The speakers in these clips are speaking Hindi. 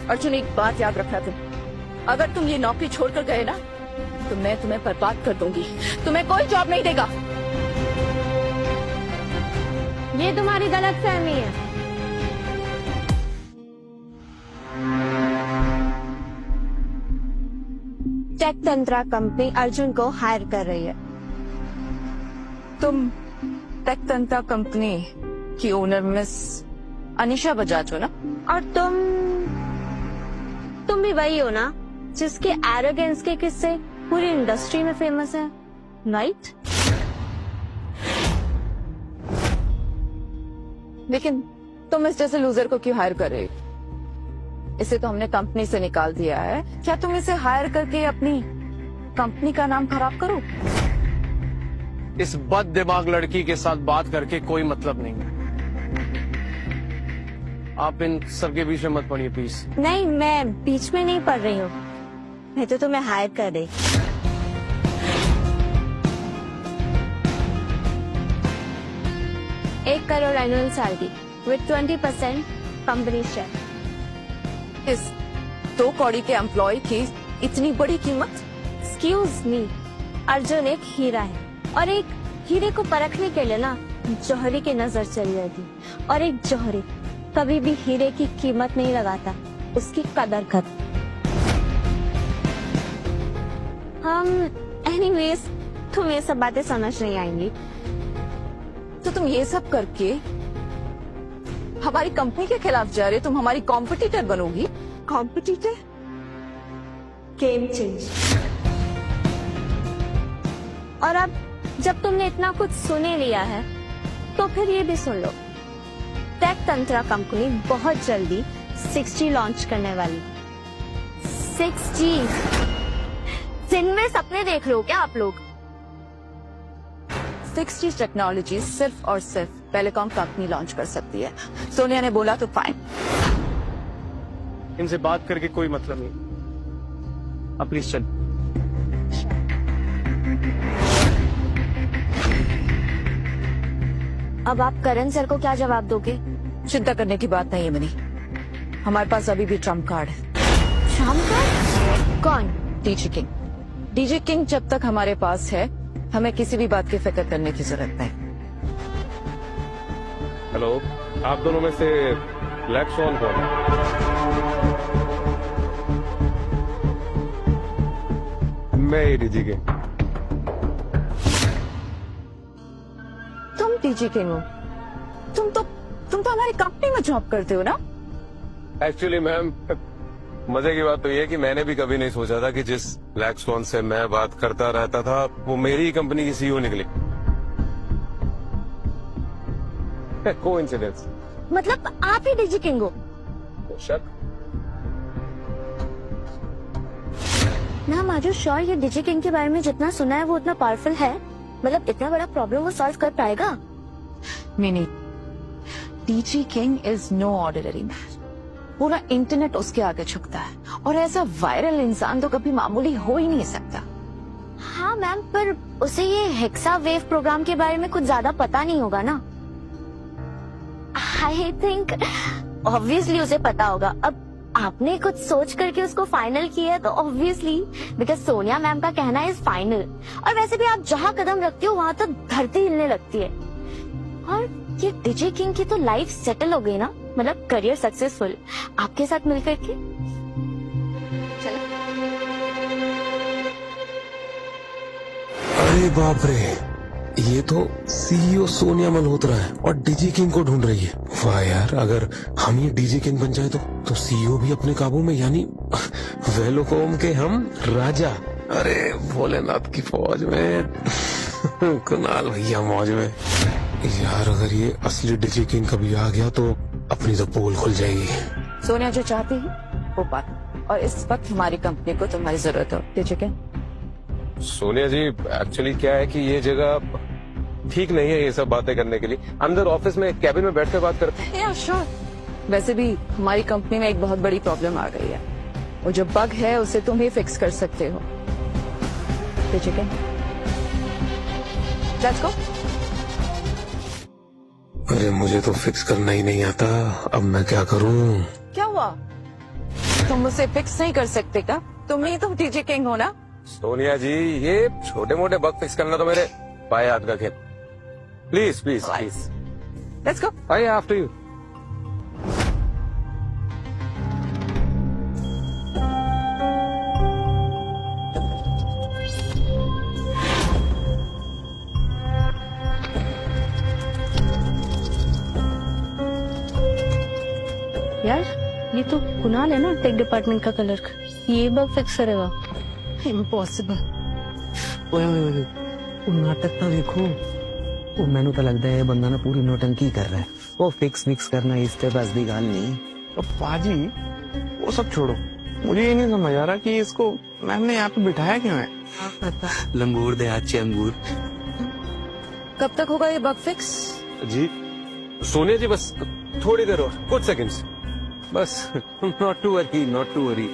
अर्जुन, एक बात याद रखना तुम, अगर तुम ये नौकरी छोड़कर गए ना तो मैं तुम्हें बर्बाद कर दूंगी। तुम्हें कोई जॉब नहीं देगा। ये तुम्हारी गलतफहमी है। टेक तंत्रा कंपनी अर्जुन को हायर कर रही है। तुम टेक तंत्रा कंपनी की ओनर मिस अनीशा बजाज हो ना? और तुम भी वही हो ना जिसके एरोगेंस के किस्से पूरी इंडस्ट्री में फेमस है, राइट? लेकिन तुम इस जैसे लूजर को क्यों हायर कर रहे हो? इसे तो हमने कंपनी से निकाल दिया है। क्या तुम इसे हायर करके अपनी कंपनी का नाम खराब करो? इस बद दिमाग लड़की के साथ बात करके कोई मतलब नहीं है। आप इन सबके बीच में मत पड़िए प्लीज। नहीं, मैं बीच में नहीं पढ़ रही हूँ, मैं तो तुम्हें हायर कर रही। $1 crore annual salary with 20% company share. इस 2 कौड़ी के एम्प्लॉय की इतनी बड़ी कीमत? एक्सक्यूज मी, अर्जुन एक हीरा है और एक हीरे को परखने के लिए ना जौहरी की नजर चली जाती, और एक जौहरी कभी भी हीरे की कीमत नहीं लगाता, उसकी कदर करता। एनीवेज, तुम्हें ये सब बातें समझ नहीं आएंगी। तो तुम ये सब करके हमारी कंपनी के खिलाफ जा रहे हो? तुम हमारी कॉम्पिटिटर बनोगी? कॉम्पिटिटर? Game change. और अब जब तुमने इतना कुछ सुने लिया है तो फिर ये भी सुन लो, टेक तंत्रा कंपनी बहुत जल्दी 6G लॉन्च करने वाली। 6G? जिनमें सपने देख रहे हो क्या आप लोग? 6G टेक्नोलॉजी सिर्फ और सिर्फ टेलीकॉम कंपनी लॉन्च कर सकती है। सोनिया ने बोला तो फाइन। इनसे बात करके कोई मतलब नहीं। अब प्लीज चल। अब आप करण सर को क्या जवाब दोगे? चिंता करने की बात नहीं है मनी, हमारे पास अभी भी ट्रम्प कार्ड है। Trump card? कौन? DG king. डीजी किंग जब तक हमारे पास है हमें किसी भी बात की फिक्र करने की जरूरत नहीं। हेलो, आप दोनों में से ब्लैक स्वॉन कौन है? मैं ही डीजी किंग। तुम डीजी किंग हो? तुम तो हमारी कंपनी में जॉब करते हो ना? एक्चुअली मैम, मजे की बात तो ये है कि मैंने भी कभी नहीं सोचा था कि जिस ब्लैक स्वॉन से मैं बात करता रहता था वो मेरी ही कंपनी की सीईओ निकली। कोइंसिडेंस। मतलब आप ही डीजी किंग हो? शक। ना आर श्योर ये डीजी किंग के बारे में जितना सुना है वो उतना पावरफुल है? मतलब इतना बड़ा प्रॉब्लम वो सॉल्व कर पाएगा? नहीं, DG king is no ordinary man. पूरा इंटरनेट उसके आगे झुकता है और ऐसा वायरल इंसान तो कभी मामूली हो ही नहीं सकता। हाँ मैम, पर उसे ये हेक्सा वेव प्रोग्राम के बारे में कुछ ज्यादा पता नहीं होगा ना? आई थिंक ऑब्वियसली उसे पता होगा। अब आपने कुछ सोच करके उसको फाइनल किया है तो ऑब्वियसली, बिकॉज सोनिया मैम का कहना इज फाइनल। और वैसे भी आप जहाँ कदम रखती हो वहाँ तो धरती हिलने लगती है। और ये डीजे किंग की तो लाइफ सेटल हो गई ना, मतलब करियर सक्सेसफुल आपके साथ मिलकर के। चलो। अरे बाप रे, ये तो सीईओ सोनिया मल्होत्रा है और डीजी किंग को ढूंढ रही है। वाह यार, अगर हम ये डीजी किंग बन जाए तो सीईओ भी अपने काबू में, यानी वेलोकॉम के हम राजा। अरे भोलेनाथ की फौज में कुणाल भैया मौज में। यार अगर ये असली डीजी किंग कभी आ गया तो अपनी तो पोल खुल जाएगी। सोनिया जो चाहती है वो बात, और इस वक्त हमारी कंपनी को तुम्हारी जरूरत हो डीजी किंग। सोनिया जी, एक्चुअली क्या है कि ये जगह ठीक नहीं है ये सब बातें करने के लिए। अंदर ऑफिस में कैबिन में बैठ कर बात करते हैं। या श्योर। वैसे भी हमारी कंपनी में एक बहुत बड़ी प्रॉब्लम आ गई है, वो जो बग है उसे तुम ही फिक्स कर सकते हो। DG king, let's go. अरे मुझे तो फिक्स करना ही नहीं आता, अब मैं क्या करूं? क्या हुआ? तुम उसे फिक्स नहीं कर सकते क्या? तुम ही तो डीजे किंग हो ना? सोनिया जी, ये छोटे मोटे बग फिक्स करना तो मेरे पाए हाथ का खेल। Please please please, let's go. I after you. यार ये तो कुणाल है ना, टेक डिपार्टमेंट का क्लर्क, ये बग फिक्स करेगा? इम्पॉसिबल। ओए ओए ओए, वो नाटक तो देखो। वो मैनू तो लगता है ये बंदा ना पूरी नौटंकी कर रहा है। वो फिक्स करना इस पे बस दी गाल नहीं। तो पाजी वो सब छोड़ो, मुझे ये नहीं समझ आ रहा कि इसको मैम ने यहाँ पे बिठाया क्यों है? लंगूर दे अच्छे अंगूर। कब तक होगा ये बग फिक्स? जी सोनिया जी, बस थोड़ी देर और, कुछ सेकंड्स बस। Not to worry, not to worry.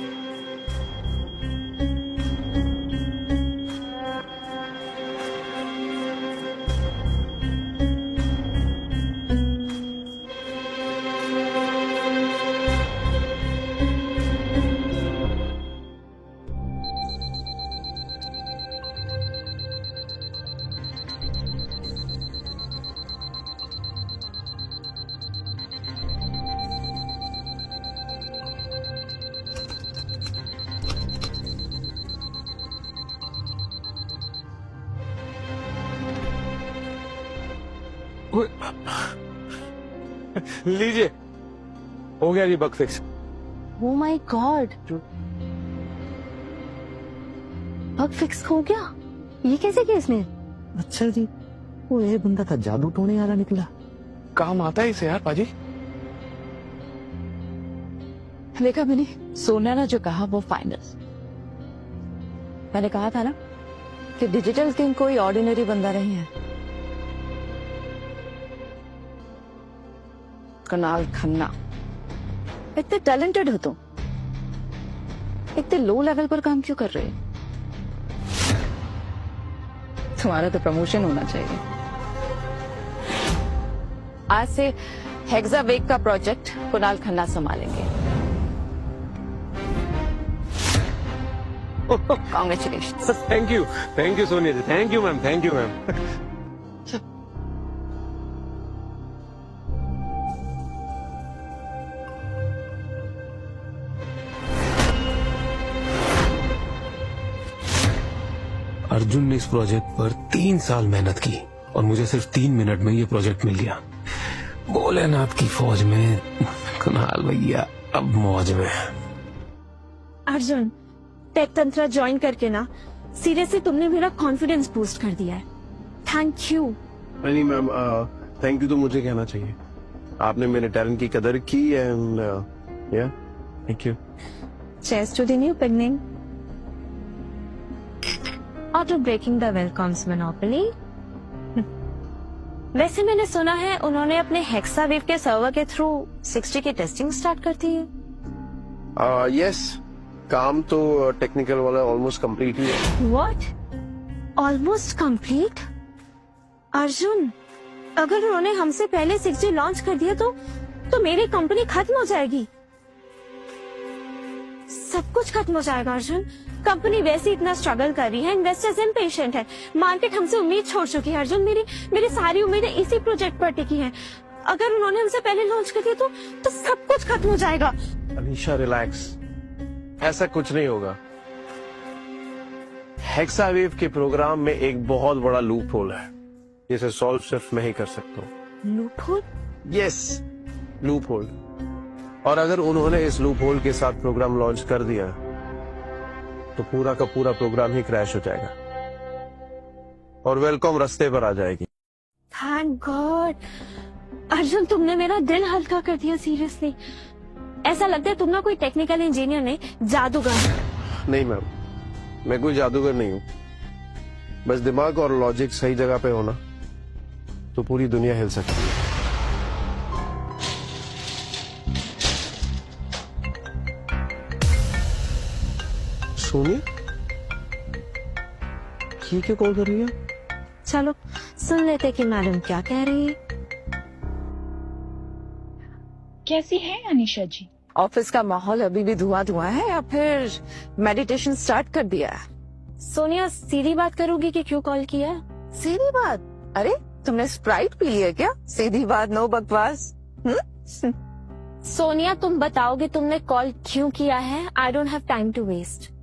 लीजिए, हो गया जी bug fix. Oh my god, bug fix हो गया? ये कैसे किया इसने? अच्छा जी, वो ये बंदा था जादू टोने वाला निकला। काम आता है इसे यार पाजी। देखा मैंने, सोनिया ने जो कहा वो फाइनल। मैंने कहा था ना कि डिजिटल किंग कोई ऑर्डिनरी बंदा नहीं है। कुणाल खन्ना, इतने टैलेंटेड हो तुम, इतने लो लेवल पर काम क्यों कर रहे हो? तुम्हारा तो प्रमोशन होना चाहिए। आज से हेक्सावेग का प्रोजेक्ट कुणाल खन्ना संभालेंगे। Congratulation. Thank you Sonia ji, thank you ma'am, thank you ma'am. Arjun ने इस प्रोजेक्ट पर 3 साल मेहनत की और मुझे सिर्फ 3 मिनट में ये प्रोजेक्ट मिल गया। भोलेनाथ की फौज में कुणाल भैया अब मौज में। अर्जुन, टेक तंत्र ज्वाइन करके ना सीरियसली तुमने मेरा कॉन्फिडेंस बूस्ट कर दिया है। Thank you. नहीं मैम, थैंक यू तो मुझे कहना चाहिए। आपने मेरे टैलेंट की कदर की एंड या thank you. Cheers to the new beginning. Auto breaking the welcomes monopoly. वैसे मैंने सुना है उन्होंने अपने हेक्सावेव के सर्वर के थ्रू 60 की टेस्टिंग स्टार्ट कर दी है। यस, काम तो टेक्निकल वाला ऑलमोस्ट कंप्लीट ही है। What? Almost complete? अर्जुन, अगर उन्होंने हमसे पहले 60 लॉन्च कर दिया तो मेरी कंपनी खत्म हो जाएगी। सब कुछ खत्म हो जाएगा अर्जुन। कंपनी वैसे इतना स्ट्रगल कर रही है, इन्वेस्टर्स इम्पेशेंट है, मार्केट हमसे उम्मीद छोड़ चुकी है। अर्जुन, मेरी सारी उम्मीदें इसी प्रोजेक्ट पर टिकी हैं। अगर उन्होंने हमसे पहले लॉन्च कर दिया तो सब कुछ खत्म हो जाएगा। अनीशा रिलैक्स, ऐसा कुछ नहीं होगा। हेक्सावेव के प्रोग्राम में एक बहुत बड़ा लूप होल है, जिसे सॉल्व सिर्फ मैं ही कर सकता हूँ। Loop hole? Yes, loop hole. और अगर उन्होंने इस लूप होल के साथ प्रोग्राम लॉन्च कर दिया तो पूरा का पूरा प्रोग्राम ही क्रैश हो जाएगा और वेलकॉम रास्ते पर आ जाएगी। Thank God. अर्जुन, तुमने मेरा दिल हल्का कर दिया। सीरियसली ऐसा लगता है तुम ना कोई टेक्निकल इंजीनियर नहीं, जादूगर। नहीं मैम, मैं कोई जादूगर नहीं हूँ। बस दिमाग और लॉजिक सही जगह पे होना तो पूरी दुनिया हिल सकती है। सोनिया, ये क्यों कॉल कर रही है? चलो सुन लेते कि मैडम क्या कह रही है। कैसी है अनीशा जी? ऑफिस का माहौल अभी भी धुआं धुआं है या फिर मेडिटेशन स्टार्ट कर दिया है? सोनिया सीधी बात करोगी कि क्यों कॉल किया है? सीधी बात? अरे तुमने स्प्राइट पी लिया क्या? सीधी बात, नो बकवास। सोनिया तुम बताओगे तुमने कॉल क्यों किया है? I don't have time to waste.